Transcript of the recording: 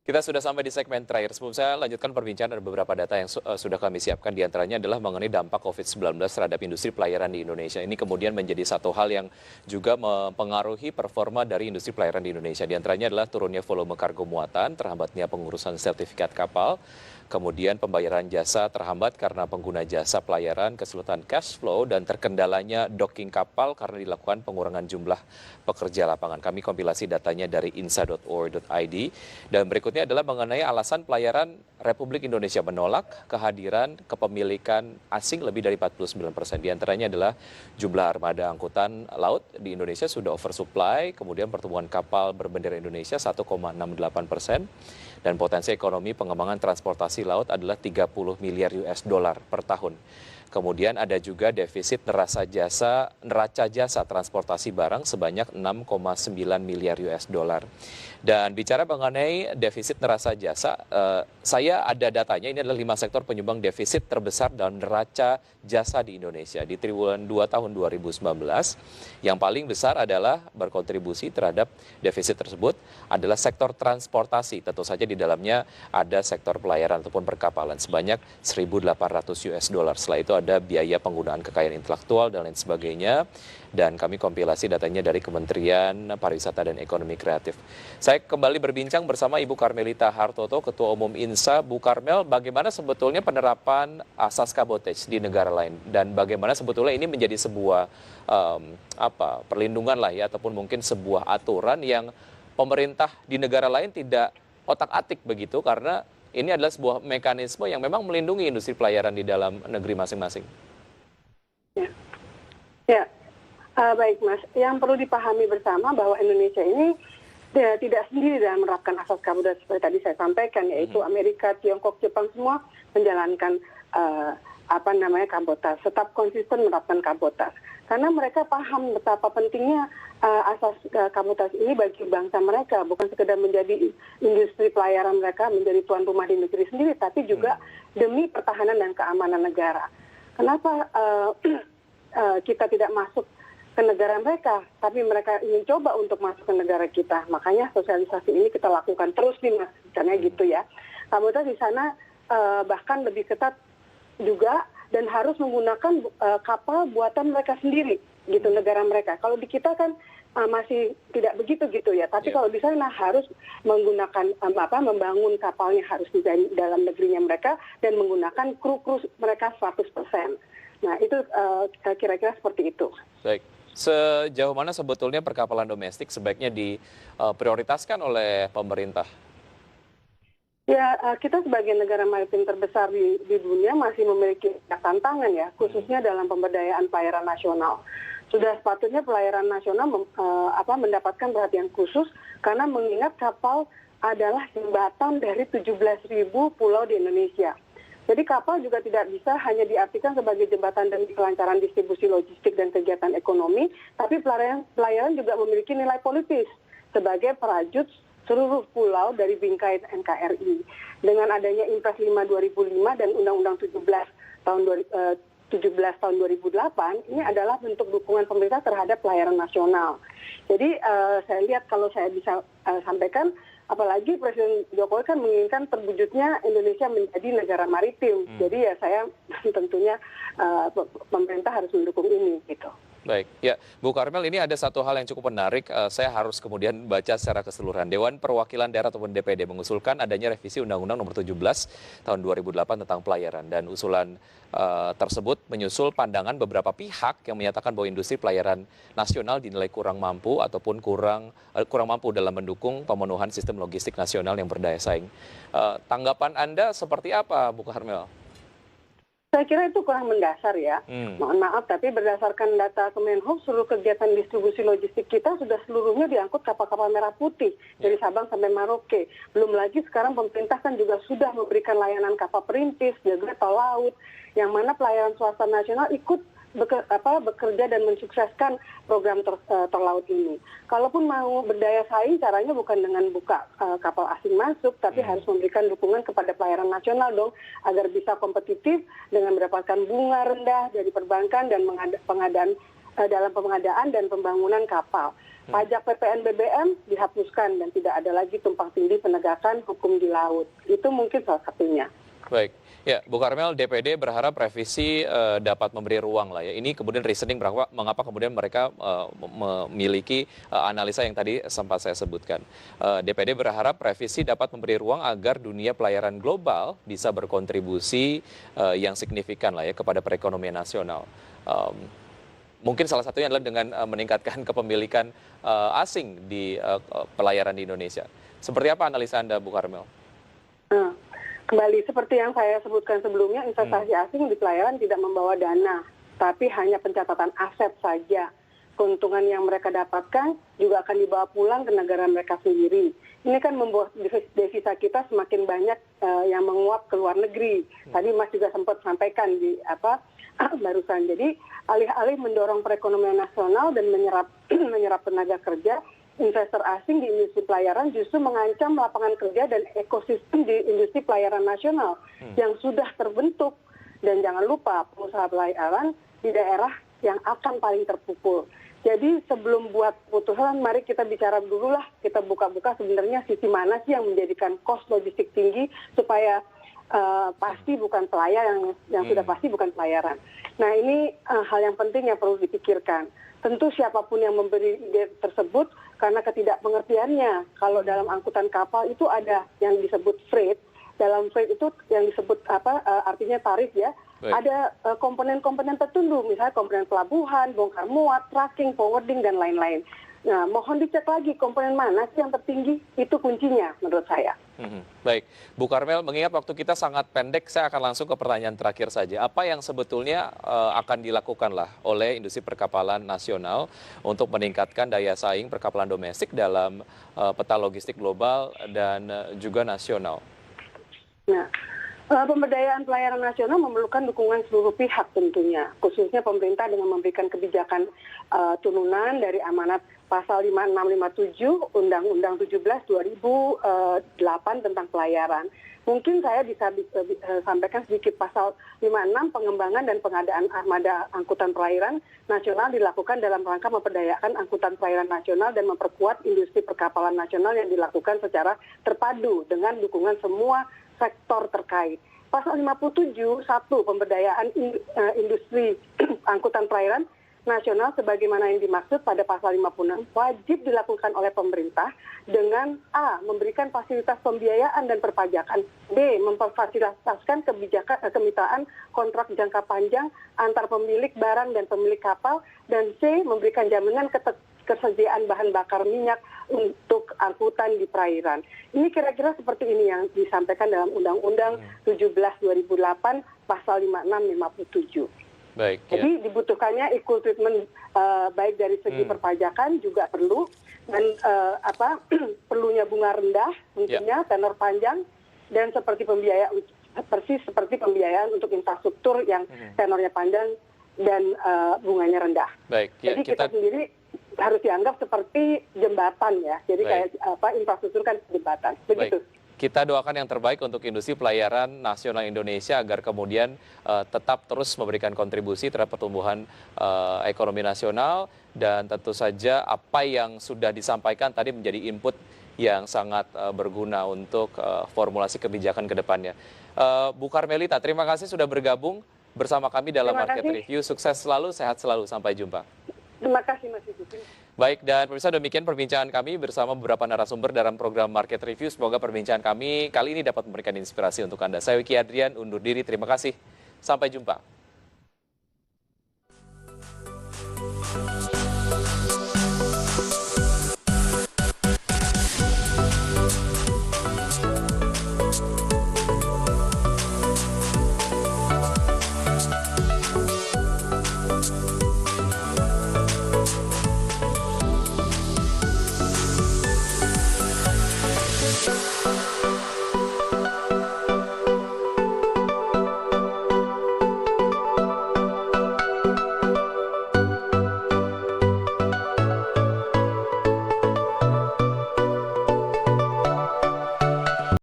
Kita sudah sampai di segmen terakhir. Sebelum saya lanjutkan perbincangan, ada beberapa data yang sudah kami siapkan. Di antaranya adalah mengenai dampak COVID-19 terhadap industri pelayaran di Indonesia. Ini kemudian menjadi satu hal yang juga mempengaruhi performa dari industri pelayaran di Indonesia. Di antaranya adalah turunnya volume kargo muatan, terhambatnya pengurusan sertifikat kapal, kemudian pembayaran jasa terhambat karena pengguna jasa pelayaran, kesulitan cash flow, dan terkendalanya docking kapal karena dilakukan pengurangan jumlah pekerja lapangan. Kami kompilasi datanya dari insa.or.id. Dan berikutnya adalah mengenai alasan pelayaran Republik Indonesia menolak kehadiran kepemilikan asing lebih dari 49%. Di antaranya adalah jumlah armada angkutan laut di Indonesia sudah oversupply, kemudian pertumbuhan kapal berbendera Indonesia 1,68%, dan potensi ekonomi pengembangan transportasi laut adalah 30 miliar US dollar per tahun. Kemudian ada juga defisit neraca jasa transportasi barang sebanyak 6,9 miliar US dollar. Dan bicara mengenai defisit neraca jasa, saya ada datanya, ini adalah 5 sektor penyumbang defisit terbesar dalam neraca jasa di Indonesia. Di triwulan 2 tahun 2019, yang paling besar adalah berkontribusi terhadap defisit tersebut adalah sektor transportasi. Tentu saja di dalamnya ada sektor pelayaran ataupun perkapalan sebanyak 1.800 US dollar. Setelah itu ada biaya penggunaan kekayaan intelektual dan lain sebagainya. Dan kami kompilasi datanya dari Kementerian Pariwisata dan Ekonomi Kreatif. Saya kembali berbincang bersama Ibu Karmelita Hartoto, Ketua Umum INSA. Bu Karmel, bagaimana sebetulnya penerapan asas kabotage di negara lain? Dan bagaimana sebetulnya ini menjadi sebuah perlindungan lah ya, ataupun mungkin sebuah aturan yang pemerintah di negara lain tidak otak-atik begitu, karena ini adalah sebuah mekanisme yang memang melindungi industri pelayaran di dalam negeri masing-masing. Baik Mas, yang perlu dipahami bersama bahwa Indonesia ini tidak sendiri dalam menerapkan asas kabotage seperti tadi saya sampaikan, yaitu Amerika, Tiongkok, Jepang semua menjalankan kabotage, tetap konsisten menerapkan kabotage. Karena mereka paham betapa pentingnya asas kabotage ini bagi bangsa mereka, bukan sekedar menjadi industri pelayaran mereka, menjadi tuan rumah di negeri sendiri, tapi juga demi pertahanan dan keamanan negara. Kenapa kita tidak masuk ke negara mereka, tapi mereka ingin coba untuk masuk ke negara kita. Makanya sosialisasi ini kita lakukan terus nih Mas, misalnya gitu ya. Kabotage di sana bahkan lebih ketat juga dan harus menggunakan kapal buatan mereka sendiri gitu, negara mereka. Kalau di kita kan masih tidak begitu gitu ya, tapi kalau di sana harus menggunakan membangun kapalnya harus di dalam negerinya mereka dan menggunakan kru mereka 100%. Nah itu kira-kira seperti itu. Baik. Sejauh mana sebetulnya perkapalan domestik sebaiknya diprioritaskan oleh pemerintah? Ya, kita sebagai negara maritim terbesar di dunia masih memiliki tantangan ya, khususnya dalam pemberdayaan pelayaran nasional. Sudah sepatutnya pelayaran nasional mendapatkan perhatian khusus karena mengingat kapal adalah jembatan dari 17.000 pulau di Indonesia. Jadi kapal juga tidak bisa hanya diartikan sebagai jembatan demi kelancaran distribusi logistik dan kegiatan ekonomi, tapi pelayaran juga memiliki nilai politis sebagai perajut seluruh pulau dari bingkai NKRI. Dengan adanya Impres 5 2005 dan Undang-Undang 17 tahun 2008, ini adalah bentuk dukungan pemerintah terhadap pelayaran nasional. Jadi saya lihat kalau saya bisa sampaikan, apalagi Presiden Jokowi kan menginginkan terwujudnya Indonesia menjadi negara maritim. Jadi ya saya tentunya pemerintah harus mendukung ini gitu. Baik, ya Bu Karmel, ini ada satu hal yang cukup menarik, saya harus kemudian baca secara keseluruhan. Dewan Perwakilan Daerah ataupun DPD mengusulkan adanya revisi Undang-Undang Nomor 17 Tahun 2008 tentang pelayaran, dan usulan tersebut menyusul pandangan beberapa pihak yang menyatakan bahwa industri pelayaran nasional dinilai kurang mampu ataupun kurang mampu dalam mendukung pemenuhan sistem logistik nasional yang berdaya saing. Tanggapan Anda seperti apa, Bu Karmel? Saya kira itu kurang mendasar ya. Mohon maaf, tapi berdasarkan data Kemenhub, seluruh kegiatan distribusi logistik kita sudah seluruhnya diangkut kapal-kapal merah putih dari Sabang sampai Merauke. Belum lagi sekarang pemerintah kan juga sudah memberikan layanan kapal perintis, juga tol laut, yang mana pelayaran swasta nasional ikut bekerja dan mensukseskan program tol laut ini. Kalaupun mau berdaya saing, caranya bukan dengan buka kapal asing masuk, tapi harus memberikan dukungan kepada pelayaran nasional dong, agar bisa kompetitif dengan mendapatkan bunga rendah dari perbankan dan pengadaan dalam pengadaan dan pembangunan kapal. Pajak PPN BBM dihapuskan dan tidak ada lagi tumpang tindih penegakan hukum di laut. Itu mungkin salah satunya. Baik, ya Bu Karmel, DPD berharap revisi dapat memberi ruang lah ya. Ini kemudian reasoning mengapa kemudian mereka memiliki analisa yang tadi sempat saya sebutkan. DPD berharap revisi dapat memberi ruang agar dunia pelayaran global bisa berkontribusi yang signifikan lah ya kepada perekonomian nasional. Mungkin salah satunya adalah dengan meningkatkan kepemilikan asing di pelayaran di Indonesia. Seperti apa analisa Anda, Bu Karmel? Kembali seperti yang saya sebutkan sebelumnya, investasi asing di pelayaran tidak membawa dana, tapi hanya pencatatan aset saja. Keuntungan yang mereka dapatkan juga akan dibawa pulang ke negara mereka sendiri. Ini kan membuat devisa kita semakin banyak yang menguap ke luar negeri. Tadi Mas juga sempat sampaikan di barusan. Jadi alih-alih mendorong perekonomian nasional dan menyerap tenaga kerja, investor asing di industri pelayaran justru mengancam lapangan kerja dan ekosistem di industri pelayaran nasional yang sudah terbentuk. Dan jangan lupa pengusaha pelayaran di daerah yang akan paling terpukul. Jadi sebelum buat putusan, mari kita bicara dulu lah, kita buka-buka sebenarnya sisi mana sih yang menjadikan cost logistik tinggi supaya pasti bukan pelayaran, yang sudah pasti bukan pelayaran. Nah ini hal yang penting yang perlu dipikirkan. Tentu siapapun yang memberi ide tersebut karena ketidakpengertiannya. Kalau dalam angkutan kapal itu ada yang disebut freight. Dalam freight itu yang disebut artinya tarif ya. Baik. Ada komponen-komponen tertentu, misalnya komponen pelabuhan, bongkar muat, tracking, forwarding dan lain-lain. Nah, mohon dicek lagi komponen mana sih yang tertinggi, itu kuncinya menurut saya. Baik, Bu Karmel, mengingat waktu kita sangat pendek, saya akan langsung ke pertanyaan terakhir saja. Apa yang sebetulnya akan dilakukan lah oleh industri perkapalan nasional untuk meningkatkan daya saing perkapalan domestik dalam peta logistik global dan juga nasional? Nah, pemberdayaan pelayaran nasional memerlukan dukungan seluruh pihak tentunya, khususnya pemerintah dengan memberikan kebijakan turunan dari amanat pasal 5657 Undang-Undang 17 2008 tentang pelayaran. Mungkin saya bisa sampaikan sedikit pasal 56 pengembangan dan pengadaan armada angkutan pelayaran nasional dilakukan dalam rangka memperdayakan angkutan pelayaran nasional dan memperkuat industri perkapalan nasional yang dilakukan secara terpadu dengan dukungan semua sektor terkait. Pasal 57, 1, pemberdayaan industri angkutan pelayaran nasional sebagaimana yang dimaksud pada pasal 56 wajib dilakukan oleh pemerintah dengan A. memberikan fasilitas pembiayaan dan perpajakan, B. memfasilitasikan kemitraan kontrak jangka panjang antar pemilik barang dan pemilik kapal, dan C. memberikan jaminan ketersediaan bahan bakar minyak untuk angkutan di perairan. Ini kira-kira seperti ini yang disampaikan dalam Undang-Undang 17 2008 pasal 56 57. Baik, jadi dibutuhkannya equal treatment baik dari segi perpajakan juga perlu, dan perlunya bunga rendah tentunya, tenor panjang, dan seperti pembiayaan persis seperti pembiayaan untuk infrastruktur yang tenornya panjang dan bunganya rendah. Baik, jadi kita sendiri harus dianggap seperti jembatan ya. Jadi kayak infrastruktur kan jembatan. Begitu. Baik. Kita doakan yang terbaik untuk industri pelayaran nasional Indonesia agar kemudian tetap terus memberikan kontribusi terhadap pertumbuhan ekonomi nasional, dan tentu saja apa yang sudah disampaikan tadi menjadi input yang sangat berguna untuk formulasi kebijakan ke depannya. Bu Karmelita, terima kasih sudah bergabung bersama kami dalam Market Review. Sukses selalu, sehat selalu. Sampai jumpa. Terima kasih Mas Yusuf. Baik, dan pemirsa, demikian perbincangan kami bersama beberapa narasumber dalam program Market Review. Semoga perbincangan kami kali ini dapat memberikan inspirasi untuk Anda. Saya Wiki Adrian, undur diri. Terima kasih. Sampai jumpa.